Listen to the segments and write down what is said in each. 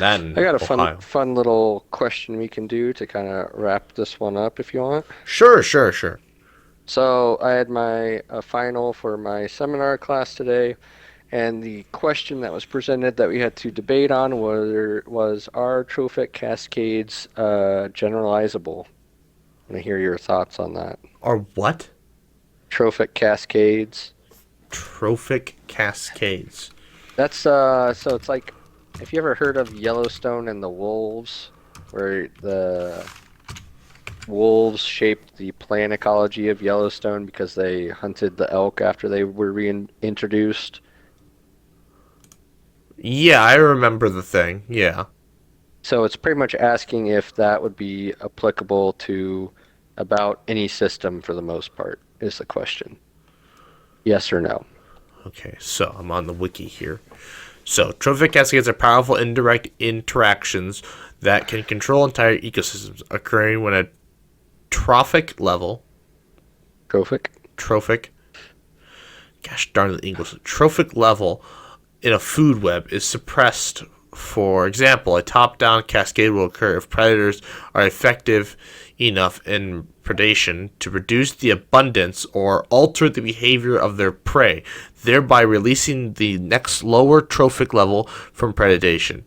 then I got a Ohio. fun little question we can do to kind of wrap this one up if you want. Sure, sure, sure. So I had my final for my seminar class today, and the question that was presented that we had to debate on was are trophic cascades generalizable? I want to hear your thoughts on that. Or what? Trophic cascades. Trophic cascades. That's so it's like if you ever heard of Yellowstone and the wolves, where the wolves shaped the plant ecology of Yellowstone because they hunted the elk after they were reintroduced. Yeah, I remember the thing. Yeah. So it's pretty much asking if that would be applicable to about any system for the most part, is the question. Yes or no? Okay, so I'm on the wiki here. So, trophic cascades are powerful indirect interactions that can control entire ecosystems, occurring when a trophic level, Trophic? trophic, gosh darn the English, trophic level in a food web is suppressed. For example, a top-down cascade will occur if predators are effective enough in predation to reduce the abundance or alter the behavior of their prey, thereby releasing the next lower trophic level from predation,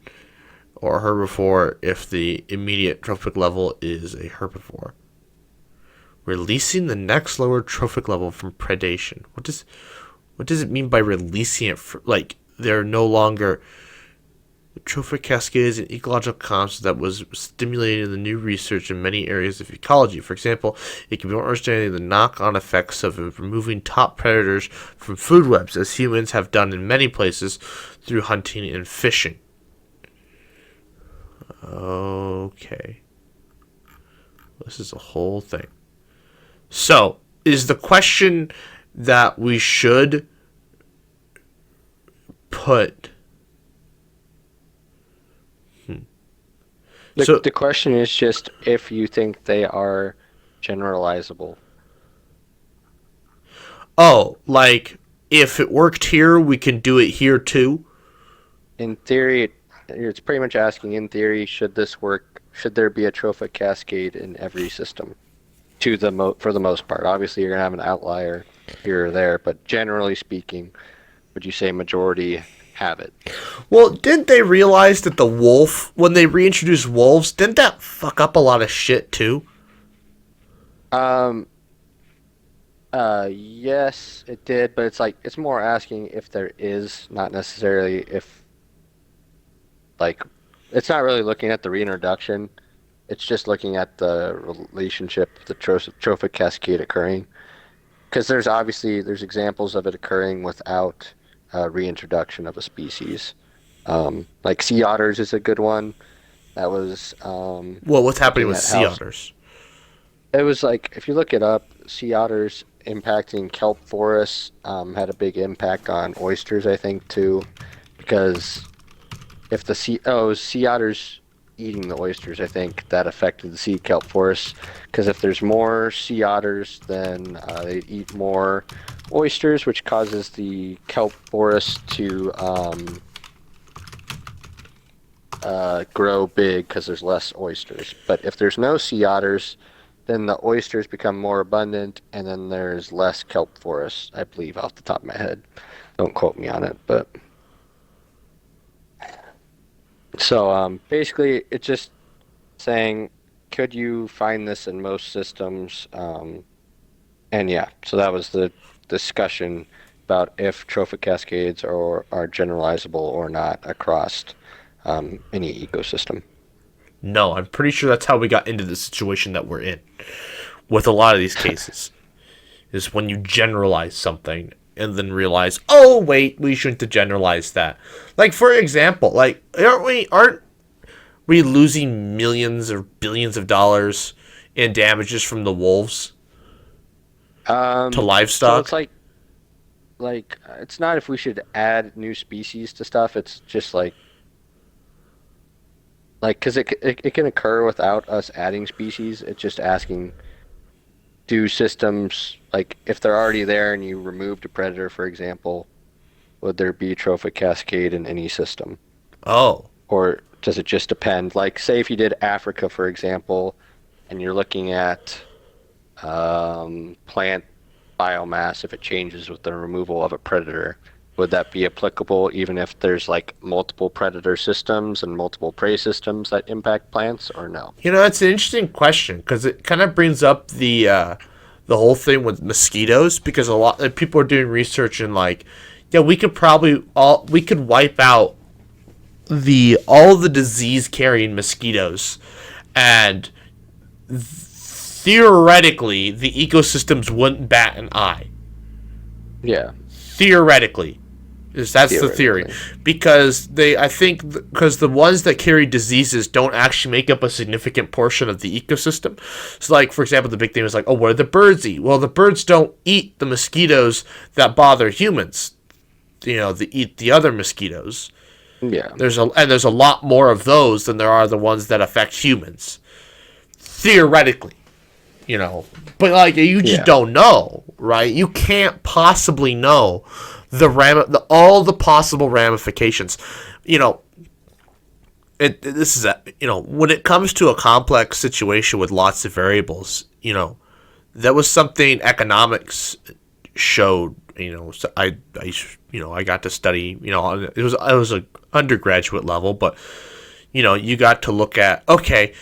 or herbivore if the immediate trophic level is a herbivore. Releasing the next lower trophic level from predation. What does it mean by releasing it? Like they're no longer trophic cascades and ecological concept that was stimulating the new research in many areas of ecology. For example, it can be more understanding the knock-on effects of removing top predators from food webs, as humans have done in many places through hunting and fishing. Okay. This is a whole thing. So, is the question that we should put... The So, the question is just if you think they are generalizable. oh, like, if it worked here, we can do it here too? In theory, it's pretty much asking in theory, should this work? Should there be a trophic cascade in every system? For the most part. Obviously, you're gonna have an outlier here or there, but generally speaking, would you say majority have it? Well, didn't they realize that the wolf, when they reintroduced wolves, didn't that fuck up a lot of shit too? Um, yes, it did, but it's like it's more asking if there is, not necessarily if like it's not really looking at the reintroduction. It's just looking at the relationship, the trophic cascade occurring. Because there's examples of it occurring without reintroduction of a species. Like sea otters is a good one. That was Well, what's happening looking with at sea how otters? it was like if you look it up, sea otters impacting kelp forests had a big impact on oysters, I think, too, because if the sea otters eating the oysters, I think that affected the sea kelp forests. Because if there's more sea otters, then they eat more oysters, which causes the kelp forest to grow big because there's less oysters. But if there's no sea otters, then the oysters become more abundant, and then there's less kelp forest, I believe, off the top of my head. Don't quote me on it, but so basically, it's just saying, could you find this in most systems? And yeah, so that was the discussion about if trophic cascades are generalizable or not across any ecosystem. No, I'm pretty sure that's how we got into the situation that we're in with a lot of these cases. Is when you generalize something and then realize, oh wait, we shouldn't have generalized that. Like for example, like aren't we losing millions or billions of dollars in damages from the wolves to So it's livestock? like it's not if we should add new species to stuff. It's just like because it can occur without us adding species. It's just asking, do systems like if they're already there and you removed a predator, for example, would there be trophic cascade in any system? Oh, Or does it just depend? Like, say if you did Africa, for example, and you're looking at plant biomass, if it changes with the removal of a predator, would that be applicable even if there's like multiple predator systems and multiple prey systems that impact plants, or no? It's an interesting question because it kind of brings up the whole thing with mosquitoes, because a lot of people are doing research and like, yeah, we could wipe out all the disease carrying mosquitoes, and theoretically the ecosystems wouldn't bat an eye. Yeah. Theoretically. That's the theory. Because the ones that carry diseases don't actually make up a significant portion of the ecosystem. So, like, for example, the big thing is like, oh, what do the birds eat? Well, the birds don't eat the mosquitoes that bother humans. They eat the other mosquitoes. Yeah. There's a lot more of those than there are the ones that affect humans. Theoretically. But like, you just don't know, right? You can't possibly know all the possible ramifications. When it comes to a complex situation with lots of variables, that was something economics showed. So I got to study. It was an undergraduate level, but you got to look at, okay,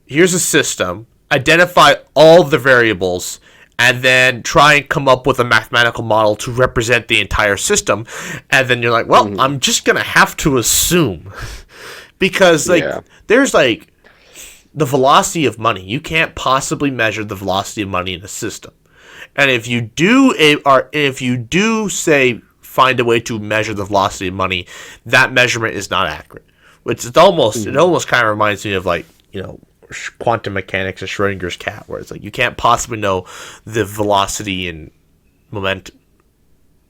here's a system, identify all the variables, and then try and come up with a mathematical model to represent the entire system. And then you're like, well, I'm just going to have to assume. Because, there's, the velocity of money. You can't possibly measure the velocity of money in a system. And if you do, say, find a way to measure the velocity of money, that measurement is not accurate. Which it almost kind of reminds me of, quantum mechanics of Schrodinger's cat, where it's like you can't possibly know the velocity and momentum,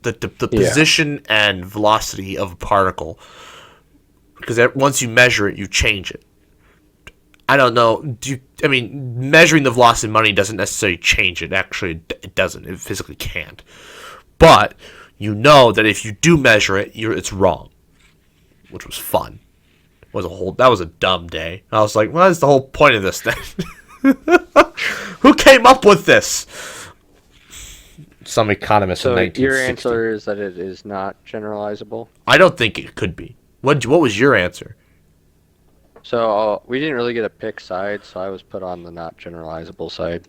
the position and velocity of a particle, because once you measure it, you change it. I don't know. Measuring the velocity of money doesn't necessarily change it. Actually, it doesn't. It physically can't. But that if you do measure it, it's wrong, which was fun. That was a dumb day. I was like, what is the whole point of this thing? Who came up with this? Some economist in 1960. Your answer is that it is not generalizable? I don't think it could be. What was your answer? So we didn't really get a pick side, so I was put on the not generalizable side.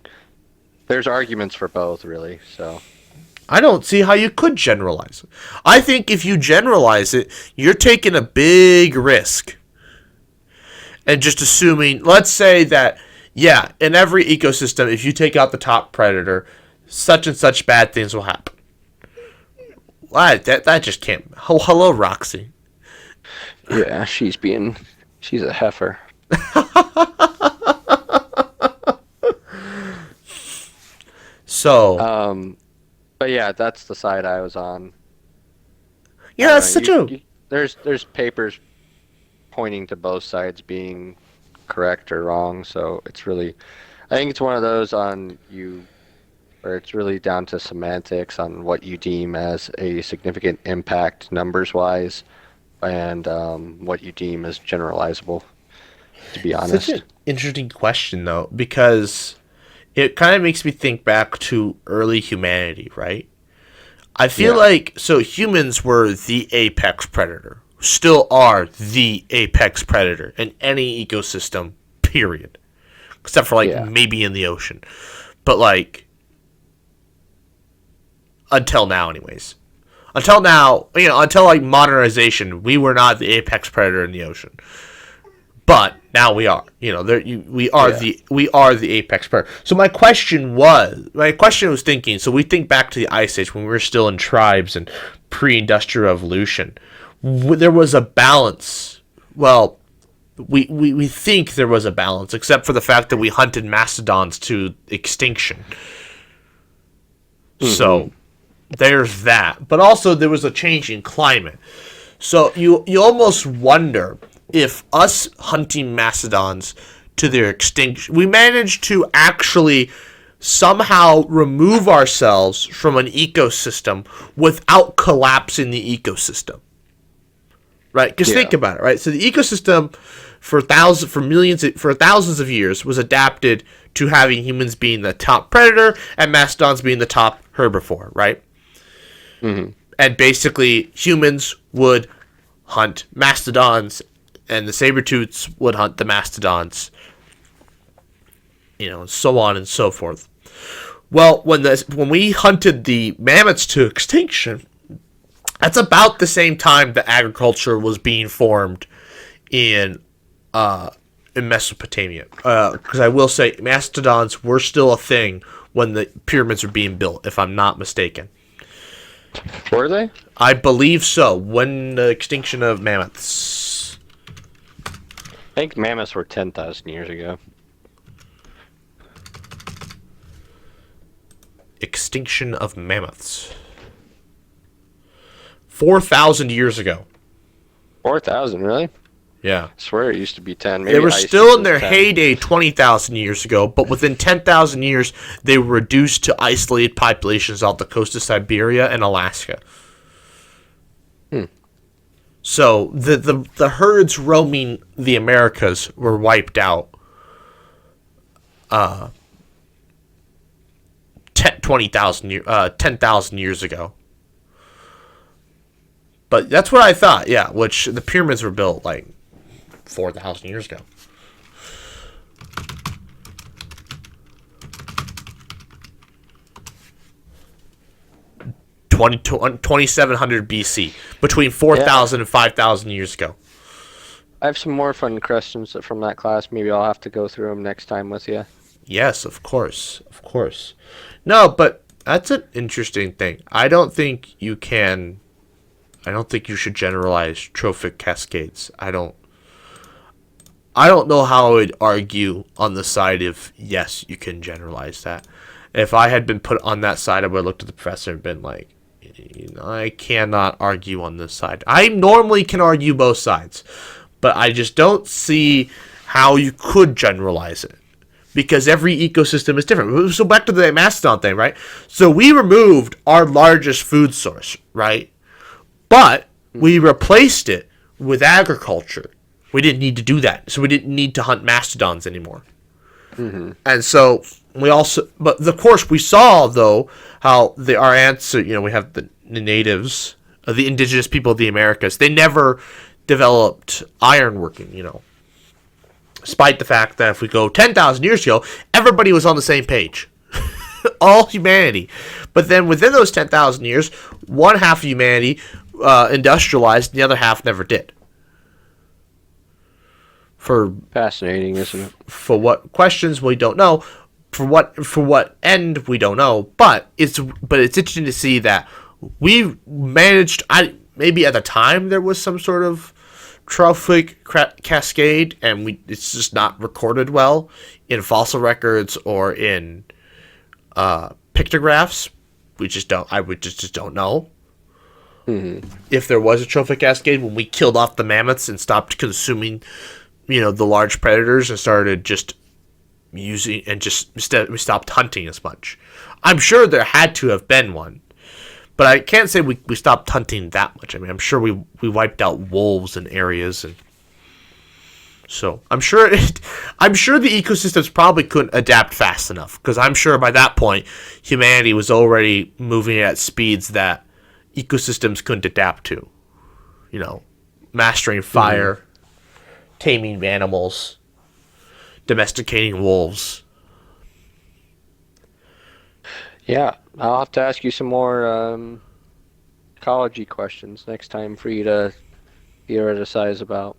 There's arguments for both, really, so... I don't see how you could generalize it. I think if you generalize it, you're taking a big risk. And just assuming, let's say that, in every ecosystem, if you take out the top predator, such and such bad things will happen. That just can't... Oh, hello, Roxy. Yeah, she's a heifer. So... But yeah, that's the side I was on. Yeah, that's true. There's papers pointing to both sides being correct or wrong, so I think it's one of those where it's really down to semantics on what you deem as a significant impact numbers-wise, and what you deem as generalizable, to be honest. Such an interesting question, though, because... it kind of makes me think back to early humanity, right? I feel like, so humans were the apex predator. Still are the apex predator in any ecosystem, period. Except for, maybe in the ocean. But, until now, anyways. Until now, until, modernization, we were not the apex predator in the ocean. But now we are. We are the apex predator. So my question was thinking. So we think back to the Ice Age when we were still in tribes and pre-industrial revolution. There was a balance. Well, we think there was a balance, except for the fact that we hunted mastodons to extinction. Mm-hmm. So there's that. But also there was a change in climate. So you almost wonder if us hunting mastodons to their extinction, we managed to actually somehow remove ourselves from an ecosystem without collapsing the ecosystem. right? Because think about it, right? So the ecosystem for thousands of years was adapted to having humans being the top predator and mastodons being the top herbivore, right? Mm-hmm. And basically, humans would hunt mastodons, and the saber-tooths would hunt the mastodons, so on and so forth. Well, when we hunted the mammoths to extinction, that's about the same time that agriculture was being formed in Mesopotamia. Because I will say, mastodons were still a thing when the pyramids were being built, if I'm not mistaken. Were they? I believe so. When the extinction of mammoths. I think mammoths were 10,000 years ago. Extinction of mammoths. 4,000 years ago. 4,000, really? Yeah. I swear it used to be 10. Maybe They were ice still in was their 10. heyday 20,000 years ago, but within 10,000 years, they were reduced to isolated populations off the coast of Siberia and Alaska. So the herds roaming the Americas were wiped out 10,000 years ago. But that's what I thought, yeah, which the pyramids were built like 4,000 years ago. 2700 BC, between 4,000 and 5,000 years ago. I have some more fun questions from that class. Maybe I'll have to go through them next time with you. Yes, of course. Of course. No, but that's an interesting thing. I don't think you should generalize trophic cascades. I don't know how I would argue on the side of, yes, you can generalize that. If I had been put on that side, I would have looked at the professor and been like, I cannot argue on this side. I normally can argue both sides, but I just don't see how you could generalize it, because every ecosystem is different. So back to the mastodon thing, right? So we removed our largest food source, right? But we replaced it with agriculture. We didn't need to do that, so we didn't need to hunt mastodons anymore. Mm-hmm. And so but of course we saw though how our ants, we have the natives, the indigenous people of the Americas. They never developed ironworking, despite the fact that if we go 10,000 years ago, everybody was on the same page, all humanity. But then within those 10,000 years, one half of humanity industrialized, and the other half never did. Fascinating, isn't it? For what questions we don't know, for what end we don't know, but it's interesting to see that we managed. Maybe at the time there was some sort of trophic cascade, and it's just not recorded well in fossil records or in pictographs. We just don't. I would just don't know. Mm-hmm. If there was a trophic cascade when we killed off the mammoths and stopped consuming, the large predators, and started just using, and we stopped hunting as much. I'm sure there had to have been one, but I can't say we stopped hunting that much. I mean, I'm sure we wiped out wolves in areas, and so I'm sure the ecosystems probably couldn't adapt fast enough, because I'm sure by that point humanity was already moving at speeds that ecosystems couldn't adapt to. Mastering fire, taming animals, domesticating wolves. Yeah, I'll have to ask you some more ecology questions next time for you to theorize about.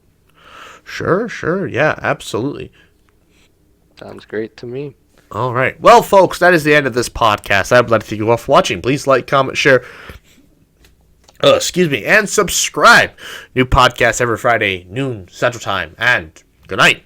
Sure, yeah, absolutely. Sounds great to me. All right. Well, folks, that is the end of this podcast. I would like to thank you all for watching. Please like, comment, share, and subscribe. New podcast every Friday, noon Central Time. And good night.